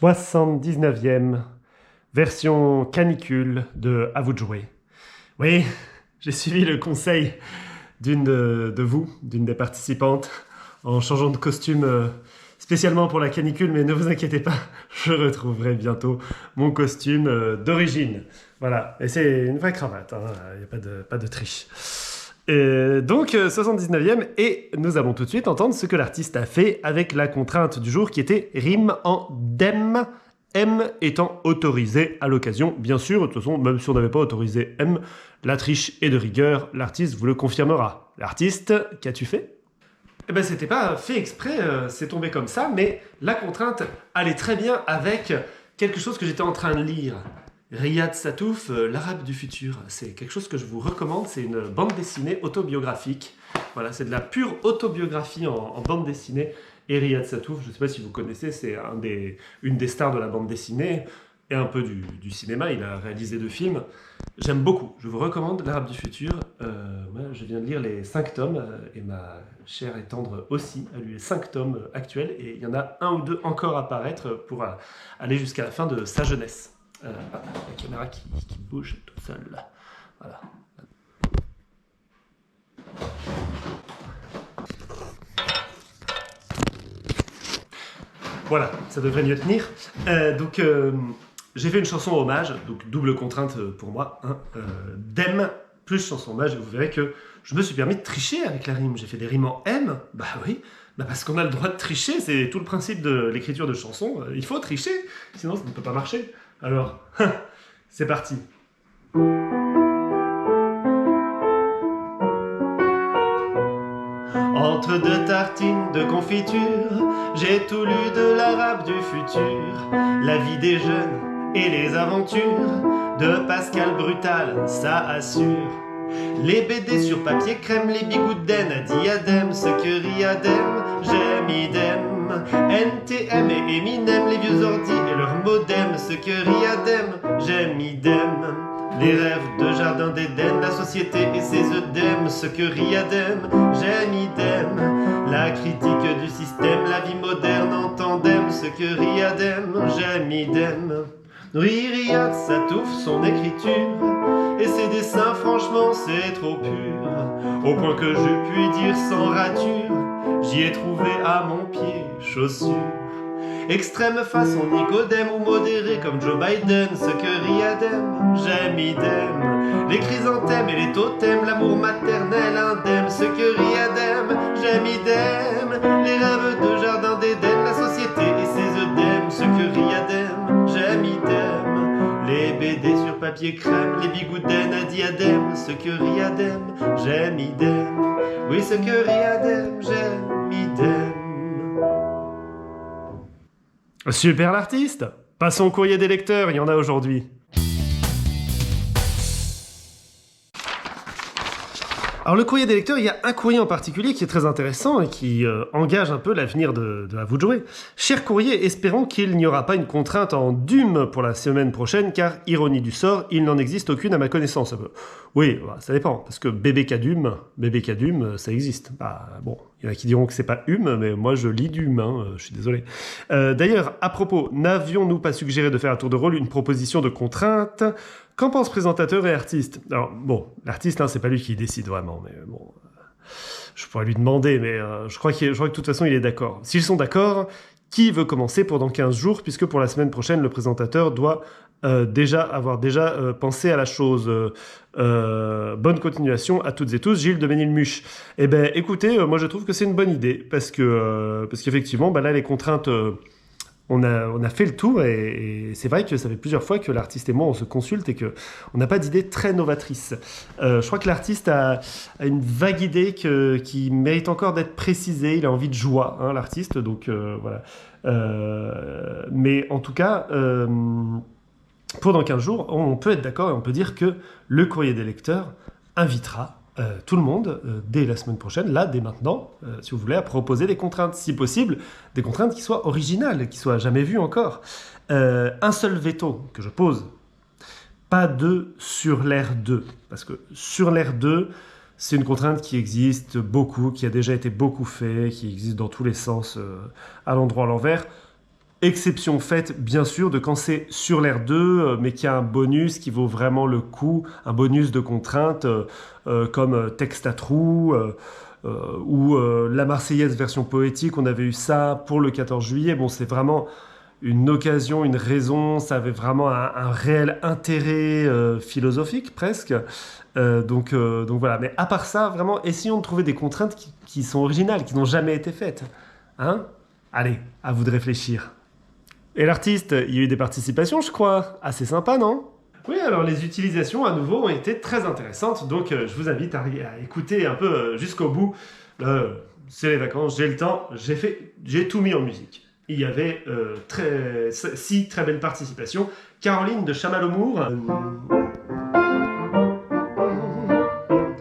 79e version canicule de À vous de jouer. Oui, j'ai suivi le conseil d'une d'une des participantes, en changeant de costume spécialement pour la canicule, mais ne vous inquiétez pas, je retrouverai bientôt mon costume d'origine. Voilà, et c'est une vraie cravate, il n'y a pas de triche. Donc, 79e, et nous allons tout de suite entendre ce que l'artiste a fait avec la contrainte du jour qui était rime en dem, M étant autorisé à l'occasion. Bien sûr, de toute façon, même si on n'avait pas autorisé M, la triche est de rigueur, l'artiste vous le confirmera. L'artiste, qu'as-tu fait ? Eh ben, c'était pas fait exprès, c'est tombé comme ça, mais la contrainte allait très bien avec quelque chose que j'étais en train de lire. Riyad Sattouf, l'Arabe du futur. C'est quelque chose que je vous recommande, c'est une bande dessinée autobiographique. Voilà, c'est de la pure autobiographie en bande dessinée. Et Riyad Sattouf, je ne sais pas si vous connaissez, c'est une des stars de la bande dessinée et un peu du cinéma. Il a réalisé 2 films. J'aime beaucoup. Je vous recommande l'Arabe du futur. Moi, je viens de lire les 5 tomes et ma chère et tendre aussi a lu les 5 tomes actuels. Et il y en a 1 ou 2 encore à paraître pour aller jusqu'à la fin de sa jeunesse. La caméra qui bouge toute seule là. Voilà. Voilà, ça devrait mieux tenir. Donc, j'ai fait une chanson hommage, donc double contrainte pour moi. Dem plus chanson hommage, et vous verrez que je me suis permis de tricher avec la rime. J'ai fait des rimes en M, bah oui, parce qu'on a le droit de tricher, c'est tout le principe de l'écriture de chansons. Il faut tricher, sinon ça ne peut pas marcher. Alors, c'est parti. Entre 2 tartines de confiture, j'ai tout lu de l'Arabe du futur. La vie des jeunes et les aventures de Pascal Brutal, ça assure. Les BD sur papier crème, les bigoudens à diadème, ce que Riyad aime, j'aime idem. NTM et Eminem, les vieux ordi et leur modem, ce que Riyad aime, j'aime idem. Les rêves de jardin d'Éden, la société et ses œdèmes, ce que Riyad aime, j'aime idem. La critique du système, la vie moderne en tandem, ce que Riyad aime, j'aime idem. Oui, Riyad Sattouf, son écriture et ses dessins, franchement, c'est trop pur. Au point que je puis dire sans rature, j'y ai trouvé à mon pied chaussure. Extrême façon Nicodème ou modéré comme Joe Biden, ce que Riyad aime, j'aime idem. Les chrysanthèmes et les totems, l'amour maternel indemne, ce que Riyad aime, j'aime idem. Les rêves de jardin d'Éden, la société et ses œdèmes, ce que Riyad aime, j'aime idem. Les BD sur papier crème, les bigoudens à diadème, ce que Riyad aime, j'aime idem. Oui, ce que Riyad aime, j'aime idem. Super l'artiste! Passons au courrier des lecteurs, il y en a aujourd'hui. Alors le courrier des lecteurs, il y a un courrier en particulier qui est très intéressant et qui engage un peu l'avenir de À vous de jouer. Cher courrier, espérons qu'il n'y aura pas une contrainte en DUM pour la semaine prochaine, car, ironie du sort, il n'en existe aucune à ma connaissance. Oui, ça dépend, parce que bébé Cadum, ça existe. Bon, il y en a qui diront que c'est pas mais moi je lis DUM, je suis désolé. D'ailleurs, à propos, n'avions-nous pas suggéré de faire à tour de rôle une proposition de contrainte ? Qu'en pense présentateur et artiste ? Alors, bon, l'artiste, c'est pas lui qui décide vraiment, mais bon, je pourrais lui demander, mais je crois que de toute façon, il est d'accord. S'ils sont d'accord, qui veut commencer pour dans 15 jours, puisque pour la semaine prochaine, le présentateur doit avoir déjà pensé à la chose. Bonne continuation à toutes et tous, Gilles de Ménilmuche. Eh ben, écoutez, moi je trouve que c'est une bonne idée, parce qu'effectivement, là, les contraintes... On a fait le tour et c'est vrai que ça fait plusieurs fois que l'artiste et moi on se consulte et qu'on n'a pas d'idée très novatrice. Je crois que l'artiste a une vague idée qui mérite encore d'être précisée. Il a envie de joie, l'artiste, donc voilà. Mais en tout cas, pour dans 15 jours, on peut être d'accord et on peut dire que le courrier des lecteurs invitera tout le monde, dès la semaine prochaine, là, dès maintenant, si vous voulez, à proposer des contraintes, si possible, des contraintes qui soient originales, qui soient jamais vues encore. Un seul veto que je pose, pas de sur l'air 2, parce que sur l'air 2, c'est une contrainte qui existe beaucoup, qui a déjà été beaucoup fait, qui existe dans tous les sens, à l'endroit, à l'envers. Exception faite, bien sûr, de quand c'est sur l'air 2, mais qu'il y a un bonus qui vaut vraiment le coup, un bonus de contrainte, comme Texte à trous, ou la Marseillaise version poétique, on avait eu ça pour le 14 juillet. Bon, c'est vraiment une occasion, une raison, ça avait vraiment un réel intérêt philosophique presque. Donc voilà, mais à part ça, vraiment, essayons de trouver des contraintes qui sont originales, qui n'ont jamais été faites. Hein? Allez, à vous de réfléchir. Et l'artiste, il y a eu des participations, je crois. Assez sympa, non? Oui, alors les utilisations, à nouveau, ont été très intéressantes. Donc, je vous invite à écouter un peu jusqu'au bout. C'est les vacances, j'ai le temps, j'ai tout mis en musique. Il y avait 6 très belles participations. Caroline de Chamallomour.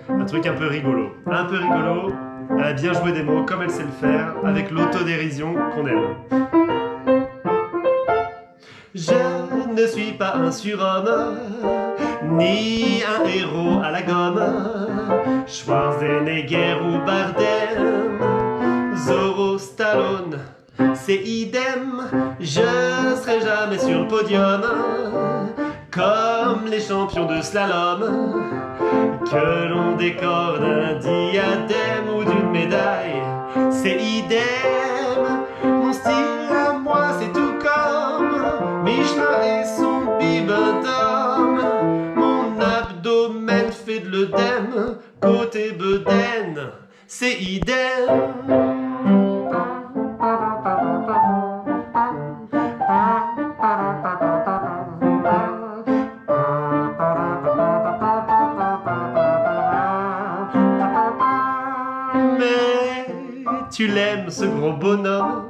Un truc un peu rigolo. Un peu rigolo. Elle a bien joué des mots comme elle sait le faire, avec l'autodérision qu'on aime. Je ne suis pas un surhomme, ni un héros à la gomme. Schwarzenegger ou Bardem, Zorro, Stallone, c'est idem. Je serai jamais sur le podium, comme les champions de slalom, que l'on décore d'un diadème ou d'une médaille. C'est idem, mon style à moi c'est tout comme Michelin et son bibendum. Mon abdomen fait de l'œdème, côté bedaine, c'est idem. Mais tu l'aimes ce gros bonhomme,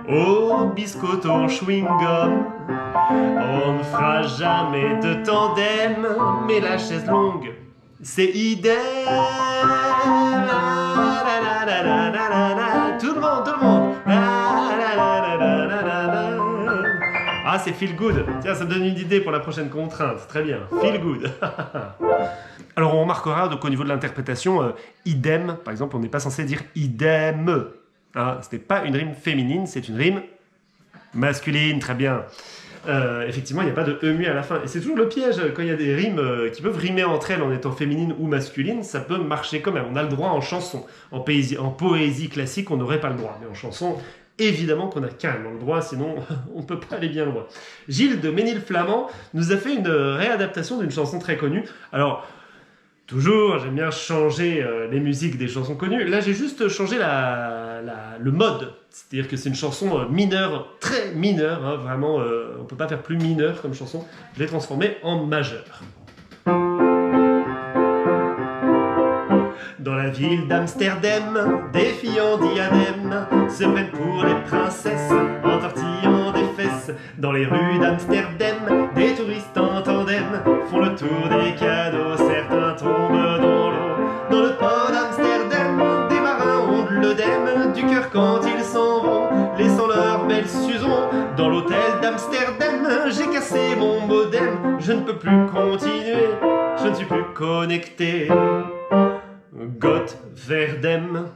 au biscotto en chewing-gum. On ne fera jamais de tandem, mais la chaise longue, c'est idem. Tout le monde, tout le monde. Ah, c'est feel good. Tiens, ça me donne une idée pour la prochaine contrainte. Très bien, feel good. Alors, on remarquera donc au niveau de l'interprétation, idem, par exemple, on n'est pas censé dire idem. Hein, ce n'est pas une rime féminine, c'est une rime masculine, très bien. Effectivement, il n'y a pas de E mu à la fin. Et c'est toujours le piège, quand il y a des rimes qui peuvent rimer entre elles en étant féminines ou masculines, ça peut marcher quand même. On a le droit en chanson. En poésie classique, on n'aurait pas le droit. Mais en chanson, évidemment qu'on a carrément le droit, sinon on ne peut pas aller bien loin. Gilles de Ménilflamand nous a fait une réadaptation d'une chanson très connue. Alors, toujours, j'aime bien changer les musiques des chansons connues. Là, j'ai juste changé le mode. C'est-à-dire que c'est une chanson mineure, très mineure. Hein, vraiment, on ne peut pas faire plus mineur comme chanson. Je l'ai transformée en majeur. Dans la ville d'Amsterdam, des filles en diadème se prennent pour les princesses en tortillant des fesses. Dans les rues d'Amsterdam, des touristes en tandem font le tour des cadeaux. Certains tombent dans l'eau. Dans le port d'Amsterdam, des marins ont de l'œdème du cœur quand ils s'en vont, laissant leur belle Susan. Dans l'hôtel d'Amsterdam, j'ai cassé mon modem. Je ne peux plus continuer, je ne suis plus connecté. Gottverdem.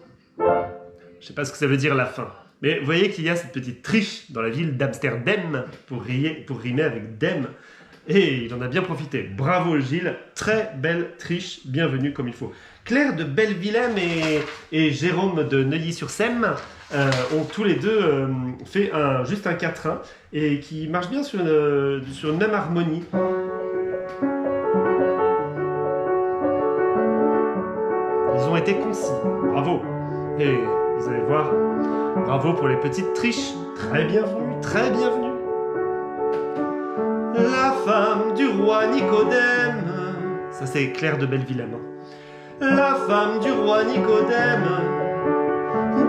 Je sais pas ce que ça veut dire la fin. Mais vous voyez qu'il y a cette petite triche dans la ville d'Amsterdam pour rimer avec dem. Et il en a bien profité. Bravo Gilles, très belle triche, bienvenue comme il faut. Claire de Bellevillem et Jérôme de Neuilly-sur-Seine ont tous les deux fait juste un quatrain et qui marche bien sur une même harmonie. Ils ont été concis, bravo. Et vous allez voir, bravo pour les petites triches. Très bienvenue, très bienvenue. La femme du roi Nicodème. Ça c'est Claire de Bellevillem. La femme du roi Nicodème,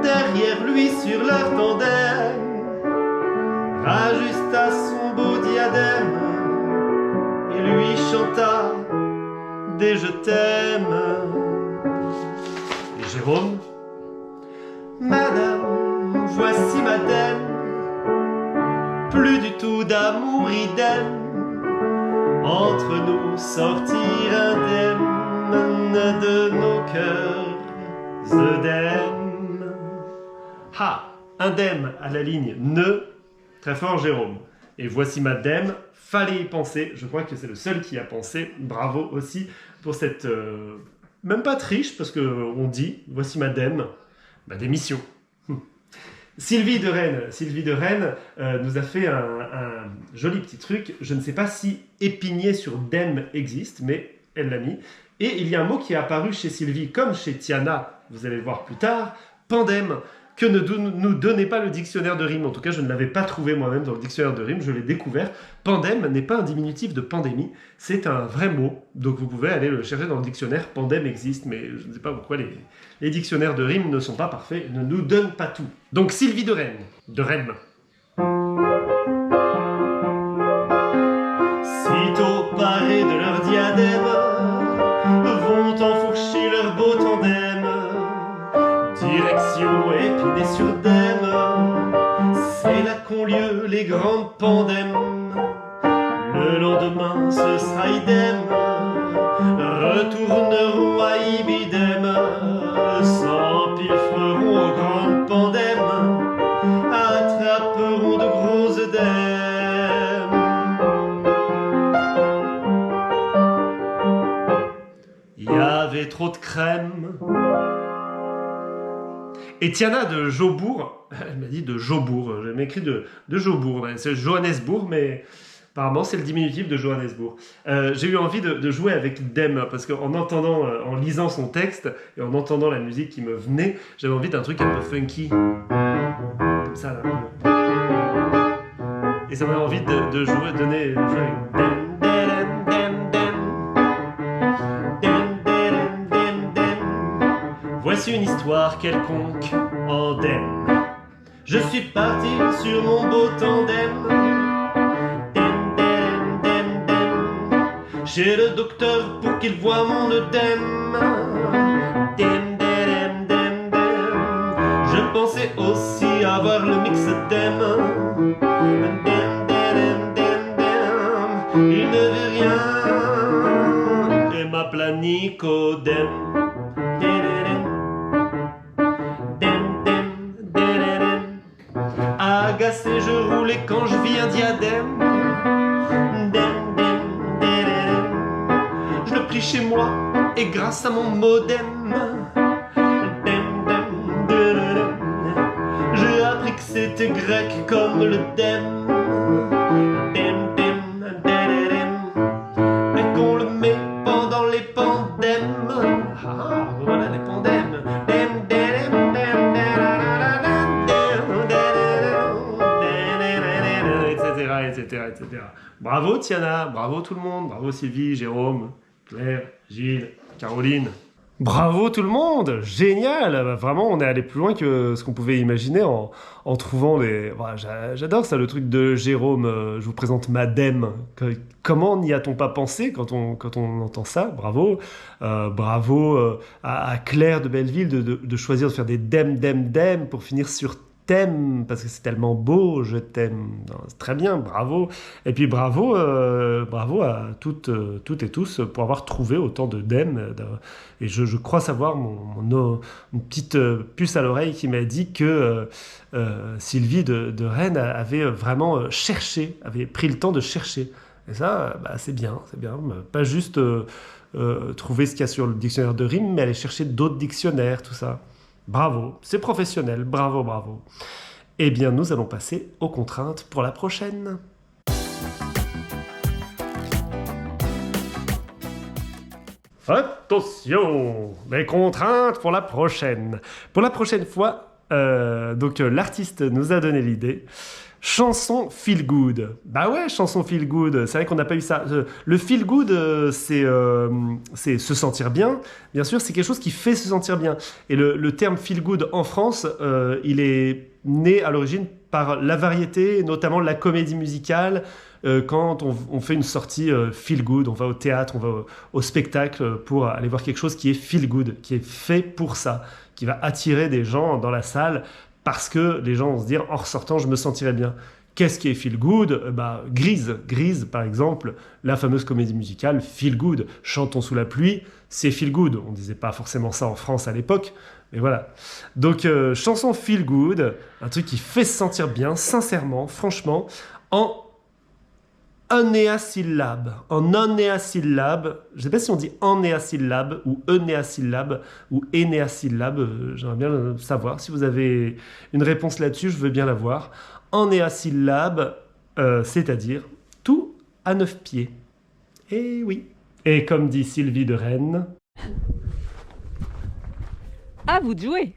derrière lui sur leur tandem, rajusta son beau diadème et lui chanta des je t'aime. Et Jérôme, madame, voici madame, plus du tout d'amour idem, entre nous sortir indemne de nos cœurs œdèmes. Ha, indemne à la ligne ne, très fort Jérôme. Et voici Madame, fallait y penser, je crois que c'est le seul qui y a pensé, bravo aussi pour cette... même pas triche, parce qu'on dit, voici Madame, démission. Sylvie de Rennes nous a fait un joli petit truc. Je ne sais pas si épigné sur dem existe, mais elle l'a mis. Et il y a un mot qui est apparu chez Sylvie, comme chez Tiana, vous allez le voir plus tard, pandem, que ne nous donnait pas le dictionnaire de rime. En tout cas, je ne l'avais pas trouvé moi-même dans le dictionnaire de rime, je l'ai découvert. Pandem n'est pas un diminutif de pandémie, c'est un vrai mot. Donc vous pouvez aller le chercher dans le dictionnaire. Pandem existe, mais je ne sais pas pourquoi les dictionnaires de rime ne sont pas parfaits, ne nous donnent pas tout. Donc Sylvie de Rennes. Sitôt parés de leur diadème, vont enfourcher leur beau tandem. Direction Épinay-sur-Dème, c'est là qu'ont lieu les grandes pandèmes. Le lendemain ce sera idem, retourneront à Ibidem, s'empiffreront aux grandes pandèmes, attraperont de gros œdèmes. Il y avait trop de crème. Et Tiana de Jobourg, elle m'a dit de Jobourg, j'ai m'écrit de Jobourg, c'est Johannesburg, mais apparemment c'est le diminutif de Johannesburg. J'ai eu envie de jouer avec Dem, parce qu'en entendant, en lisant son texte, et en entendant la musique qui me venait, j'avais envie d'un truc un peu funky, comme ça là. Et ça m'a envie de jouer avec Dem. Voici une histoire quelconque en dem. Je suis parti sur mon beau tandem. Dem, dem, dem, dem. Chez le docteur pour qu'il voie mon œdème. Dem, dem, dem, dem. Je pensais aussi avoir le mix dem. Dem, dem, dem, dem, dem. Il ne veut rien. Et ma planicodème. Agacé, je roulais quand je vis un diadème. Dem, dem, dem. Je le pris chez moi et grâce à mon modem. Dem, dem, dem. J'ai appris que c'était grec comme le dem. Dem, dem, dem. Et qu'on le met pendant les pandèmes. Ah, voilà les pandèmes. Dem, dem, dem, dem. Etc. Bravo Tiana, bravo tout le monde, bravo Sylvie, Jérôme, Claire, Gilles, Caroline. Bravo tout le monde, génial, vraiment on est allé plus loin que ce qu'on pouvait imaginer en trouvant les... Voilà, j'adore ça, le truc de Jérôme, je vous présente Madame. Comment n'y a-t-on pas pensé quand on entend ça? Bravo. Bravo à Claire de Belleville de choisir de faire des dem pour finir sur t'aime, parce que c'est tellement beau, je t'aime. C'est très bien, bravo. Et puis bravo à toutes et tous pour avoir trouvé autant de dem. Et je crois savoir une petite puce à l'oreille qui m'a dit que Sylvie de Rennes avait vraiment cherché, avait pris le temps de chercher. Et ça, c'est bien. Pas juste trouver ce qu'il y a sur le dictionnaire de rime, mais aller chercher d'autres dictionnaires, tout ça. Bravo, c'est professionnel, bravo. Eh bien, nous allons passer aux contraintes pour la prochaine. Attention, les contraintes pour la prochaine. Pour la prochaine fois, l'artiste nous a donné l'idée. Chanson feel good. Bah ouais, chanson feel good. C'est vrai qu'on n'a pas eu ça. Le feel good, c'est se sentir bien. Bien sûr, c'est quelque chose qui fait se sentir bien. Et le terme feel good en France, il est né à l'origine par la variété, notamment la comédie musicale. Quand on fait une sortie feel good, on va au théâtre, on va au spectacle pour aller voir quelque chose qui est feel good, qui est fait pour ça, qui va attirer des gens dans la salle. Parce que les gens vont se dire, en ressortant, je me sentirai bien. Qu'est-ce qui est feel good ? Grise, par exemple, la fameuse comédie musicale, feel good. Chantons sous la pluie, c'est feel good. On ne disait pas forcément ça en France à l'époque, Et voilà. Donc, chanson feel good, un truc qui fait se sentir bien, sincèrement, franchement, en onéasyllabe. En onéasyllabe, je ne sais pas si on dit enéasyllabe ou enéasyllabe ou énéasyllabe, j'aimerais bien le savoir. Si vous avez une réponse là-dessus, je veux bien la voir. Enéasyllabe, c'est-à-dire tout à 9 pieds. Et oui. Et comme dit Sylvie de Rennes, À vous de jouer!